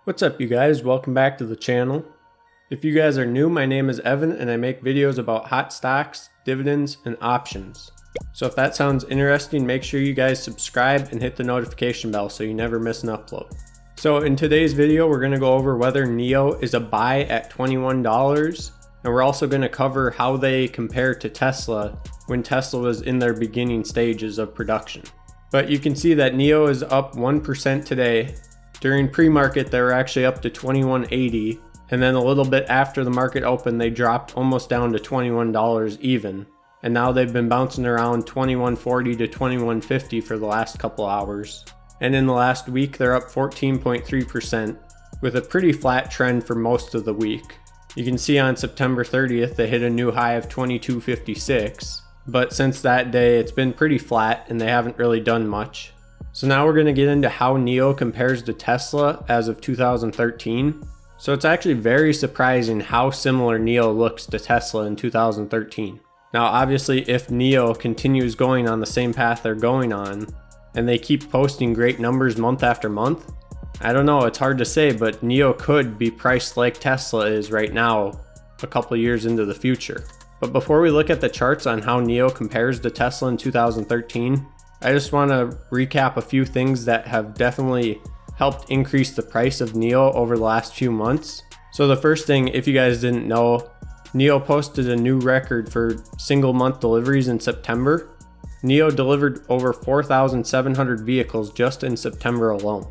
What's up, you guys? Welcome back to the channel. If you guys are new, my name is Evan and I make videos about hot stocks, dividends, and options. So if that sounds interesting, make sure you guys subscribe and hit the notification bell so you never miss an upload. So in today's video, we're going to go over whether NIO is a buy at $21, and we're also going to cover how they compare to Tesla when Tesla was in their beginning stages of production. But you can see that NIO is up 1% today. During pre-market, they were actually up to $21.80, and then a little bit after the market opened, they dropped almost down to $21 even. And now they've been bouncing around $21.40 to $21.50 for the last couple hours. And in the last week, they're up 14.3% with a pretty flat trend for most of the week. You can see on September 30th, they hit a new high of $22.56, but since that day, it's been pretty flat and they haven't really done much. So now we're going to get into how NIO compares to Tesla as of 2013. So it's actually very surprising how similar NIO looks to Tesla in 2013. Now obviously if NIO continues going on the same path they're going on, and they keep posting great numbers month after month, I don't know, it's hard to say, but NIO could be priced like Tesla is right now a couple years into the future. But before we look at the charts on how NIO compares to Tesla in 2013, I just want to recap a few things that have definitely helped increase the price of NIO over the last few months. So the first thing, if you guys didn't know, NIO posted a new record for single month deliveries in September. NIO delivered over 4,700 vehicles just in September alone.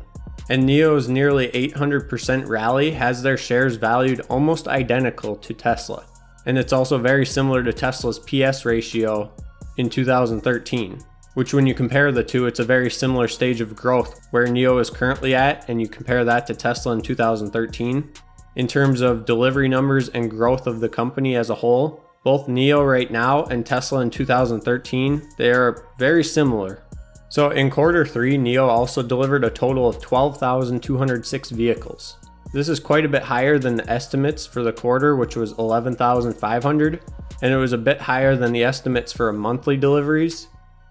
And NIO's nearly 800% rally has their shares valued almost identical to Tesla. And it's also very similar to Tesla's PS ratio in 2013. Which when you compare the two, it's a very similar stage of growth where NIO is currently at, and you compare that to Tesla in 2013. In terms of delivery numbers and growth of the company as a whole, both NIO right now and Tesla in 2013, they are very similar. So in quarter 3, NIO also delivered a total of 12,206 vehicles. This is quite a bit higher than the estimates for the quarter, which was 11,500, and it was a bit higher than the estimates for monthly deliveries.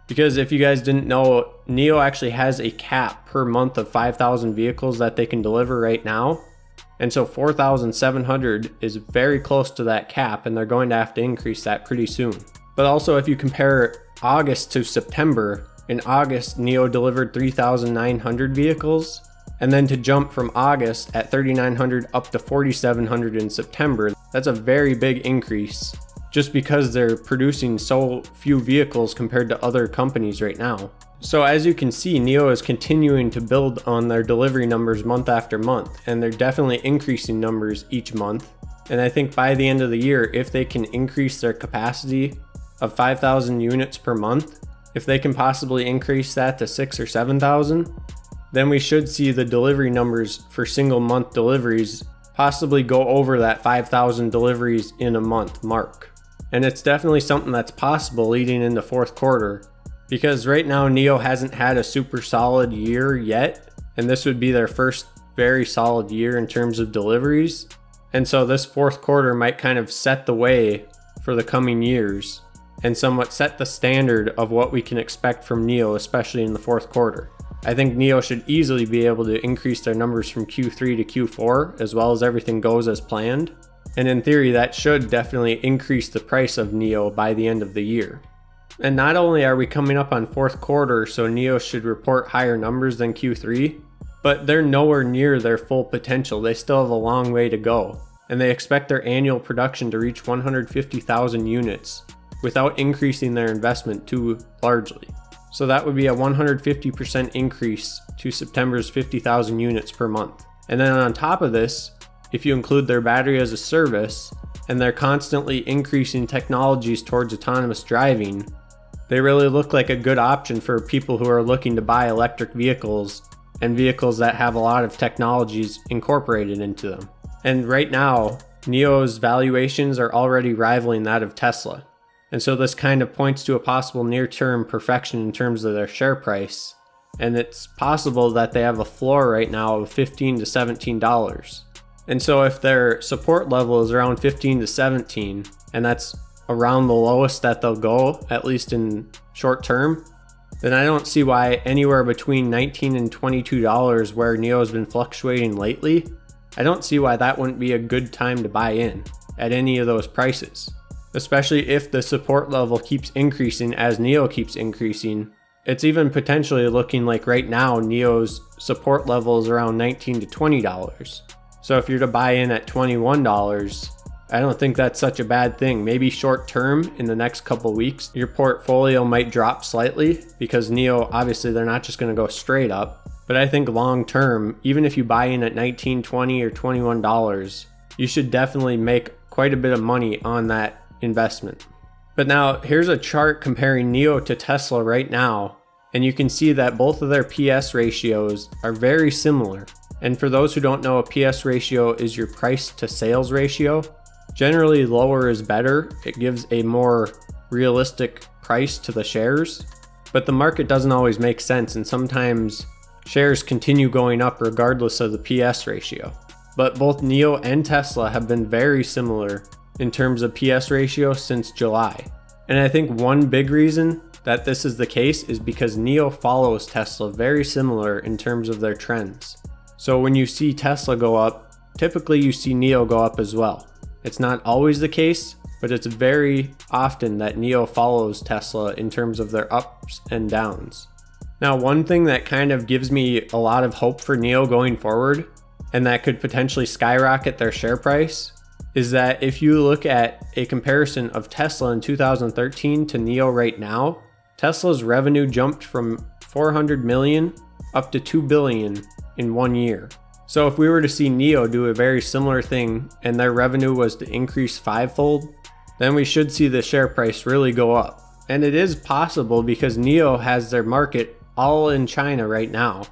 Because if you guys didn't know, NIO actually has a cap per month of 5,000 vehicles that they can deliver right now. And so 4,700 is very close to that cap, and they're going to have to increase that pretty soon. But also if you compare August to September, in August NIO delivered 3,900 vehicles. And then to jump from August at 3,900 up to 4,700 in September, that's a very big increase. Just because they're producing so few vehicles compared to other companies right now. So as you can see, NIO is continuing to build on their delivery numbers month after month, and they're definitely increasing numbers each month. And I think by the end of the year, if they can increase their capacity of 5,000 units per month, if they can possibly increase that to 6,000 or 7,000, then we should see the delivery numbers for single month deliveries possibly go over that 5,000 deliveries in a month mark. And it's definitely something that's possible leading into fourth quarter, because right now NIO hasn't had a super solid year yet, and this would be their first very solid year in terms of deliveries. And so this fourth quarter might kind of set the way for the coming years and somewhat set the standard of what we can expect from NIO, especially in the fourth quarter. I think NIO should easily be able to increase their numbers from Q3 to Q4 as well as everything goes as planned. And in theory, that should definitely increase the price of NIO by the end of the year. And not only are we coming up on fourth quarter, so NIO should report higher numbers than Q3, but they're nowhere near their full potential. They still have a long way to go. And they expect their annual production to reach 150,000 units without increasing their investment too largely. So that would be a 150% increase to September's 50,000 units per month. And then on top of this, if you include their battery as a service, and they're constantly increasing technologies towards autonomous driving, they really look like a good option for people who are looking to buy electric vehicles and vehicles that have a lot of technologies incorporated into them. And right now, NIO's valuations are already rivaling that of Tesla. And so this kind of points to a possible near-term perfection in terms of their share price. And it's possible that they have a floor right now of $15 to $17. And so if their support level is around 15 to 17, and that's around the lowest that they'll go, at least in short term, then I don't see why anywhere between $19 and $22 where NIO has been fluctuating lately, I don't see why that wouldn't be a good time to buy in at any of those prices. Especially if the support level keeps increasing as NIO keeps increasing. It's even potentially looking like right now NIO's support level is around $19 to $20. So if you're to buy in at $21, I don't think that's such a bad thing. Maybe short term in the next couple weeks, your portfolio might drop slightly because NIO, obviously they're not just going to go straight up. But I think long term, even if you buy in at $19, $20, or $21, you should definitely make quite a bit of money on that investment. But now here's a chart comparing NIO to Tesla right now, and you can see that both of their PS ratios are very similar. And for those who don't know, a PS ratio is your price to sales ratio. Generally lower is better. It gives a more realistic price to the shares, but the market doesn't always make sense, and sometimes shares continue going up regardless of the PS ratio. But both NIO and Tesla have been very similar in terms of PS ratio since July. And I think one big reason that this is the case is because NIO follows Tesla very similar in terms of their trends. So when you see Tesla go up, typically you see NIO go up as well. It's not always the case, but it's very often that NIO follows Tesla in terms of their ups and downs. Now, one thing that kind of gives me a lot of hope for NIO going forward, and that could potentially skyrocket their share price, is that if you look at a comparison of Tesla in 2013 to NIO right now, Tesla's revenue jumped from 400 million up to 2 billion in 1 year. So if we were to see NIO do a very similar thing and their revenue was to increase fivefold, then we should see the share price really go up. And it is possible because NIO has their market all in China right now,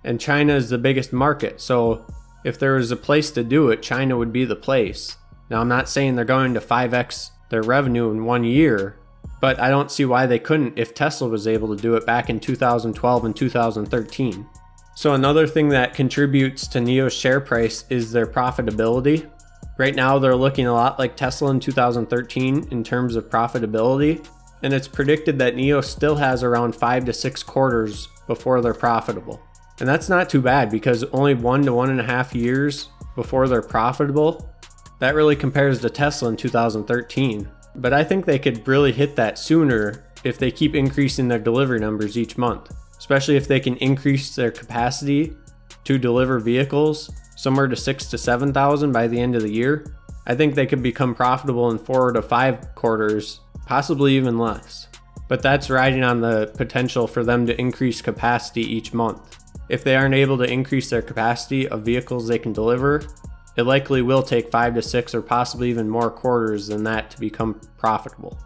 and China is the biggest market. So if there was a place to do it, China would be the place. Now, I'm not saying they're going to 5x their revenue in 1 year, but I don't see why they couldn't if Tesla was able to do it back in 2012 and 2013. So another thing that contributes to NIO's share price is their profitability. Right now, they're looking a lot like Tesla in 2013 in terms of profitability, and it's predicted that NIO still has around 5 to 6 quarters before they're profitable. And that's not too bad because only 1 to 1.5 years before they're profitable. That really compares to Tesla in 2013. But I think they could really hit that sooner if they keep increasing their delivery numbers each month, especially if they can increase their capacity to deliver vehicles somewhere to 6,000 to 7,000 by the end of the year. I think they could become profitable in 4 to 5 quarters, possibly even less. But that's riding on the potential for them to increase capacity each month. If they aren't able to increase their capacity of vehicles they can deliver, it likely will take 5 to 6 or possibly even more quarters than that to become profitable.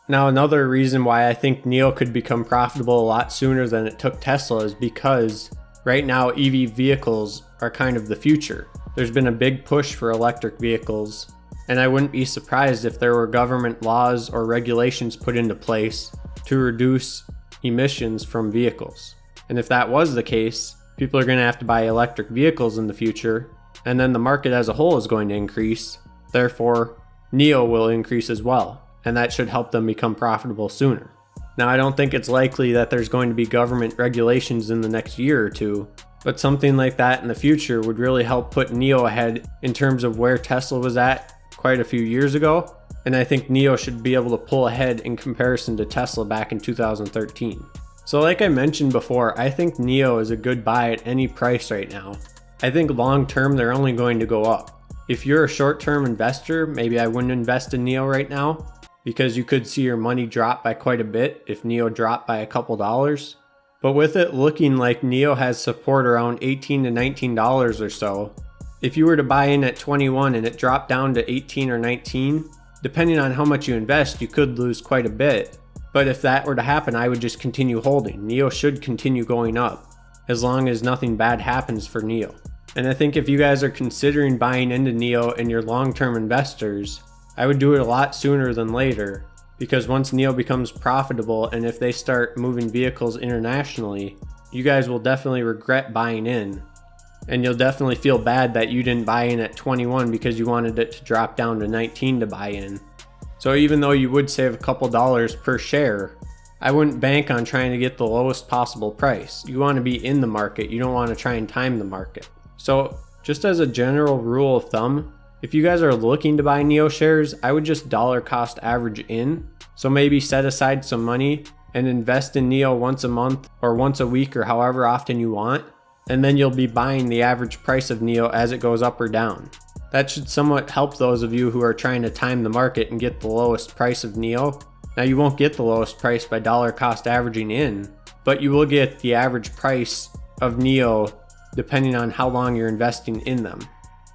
Now, another reason why I think NIO could become profitable a lot sooner than it took Tesla is because right now EV vehicles are kind of the future. There's been a big push for electric vehicles, and I wouldn't be surprised if there were government laws or regulations put into place to reduce emissions from vehicles. And if that was the case, people are going to have to buy electric vehicles in the future, and then the market as a whole is going to increase. Therefore, NIO will increase as well, and that should help them become profitable sooner. Now, I don't think it's likely that there's going to be government regulations in the next year or two, but something like that in the future would really help put NIO ahead in terms of where Tesla was at quite a few years ago, and I think NIO should be able to pull ahead in comparison to Tesla back in 2013. So like I mentioned before, I think NIO is a good buy at any price right now. I think long term they're only going to go up. If you're a short-term investor, maybe I wouldn't invest in NIO right now because you could see your money drop by quite a bit if NIO dropped by a couple dollars. But with it looking like NIO has support around $18 to $19 or so, if you were to buy in at 21 and it dropped down to 18 or 19, depending on how much you invest, you could lose quite a bit. But if that were to happen, I would just continue holding. NIO should continue going up as long as nothing bad happens for NIO. And I think if you guys are considering buying into NIO and you're long-term investors, I would do it a lot sooner than later, because once NIO becomes profitable and if they start moving vehicles internationally, you guys will definitely regret buying in. And you'll definitely feel bad that you didn't buy in at 21 because you wanted it to drop down to 19 to buy in. So even though you would save a couple dollars per share, I wouldn't bank on trying to get the lowest possible price. You want to be in the market, you don't want to try and time the market. So just as a general rule of thumb, if you guys are looking to buy NIO shares, I would just dollar cost average in. So maybe set aside some money and invest in NIO once a month or once a week or however often you want. And then you'll be buying the average price of NIO as it goes up or down. That should somewhat help those of you who are trying to time the market and get the lowest price of NIO. Now you won't get the lowest price by dollar cost averaging in, but you will get the average price of NIO depending on how long you're investing in them.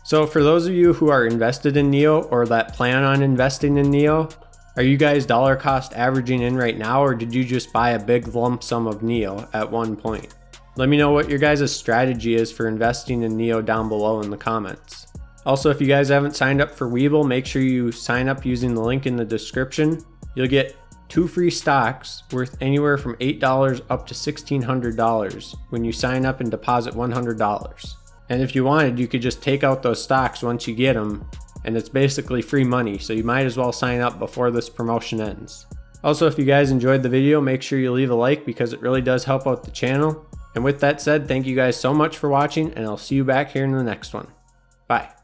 So for those of you who are invested in NIO or that plan on investing in NIO, are you guys dollar cost averaging in right now, or did you just buy a big lump sum of NIO at one point? Let me know what your guys' strategy is for investing in NIO down below in the comments. Also, if you guys haven't signed up for Webull, make sure you sign up using the link in the description. You'll get 2 free stocks worth anywhere from $8 up to $1,600 when you sign up and deposit $100. And if you wanted, you could just take out those stocks once you get them, and it's basically free money, so you might as well sign up before this promotion ends. Also, if you guys enjoyed the video, make sure you leave a like because it really does help out the channel. And with that said, thank you guys so much for watching, and I'll see you back here in the next one. Bye.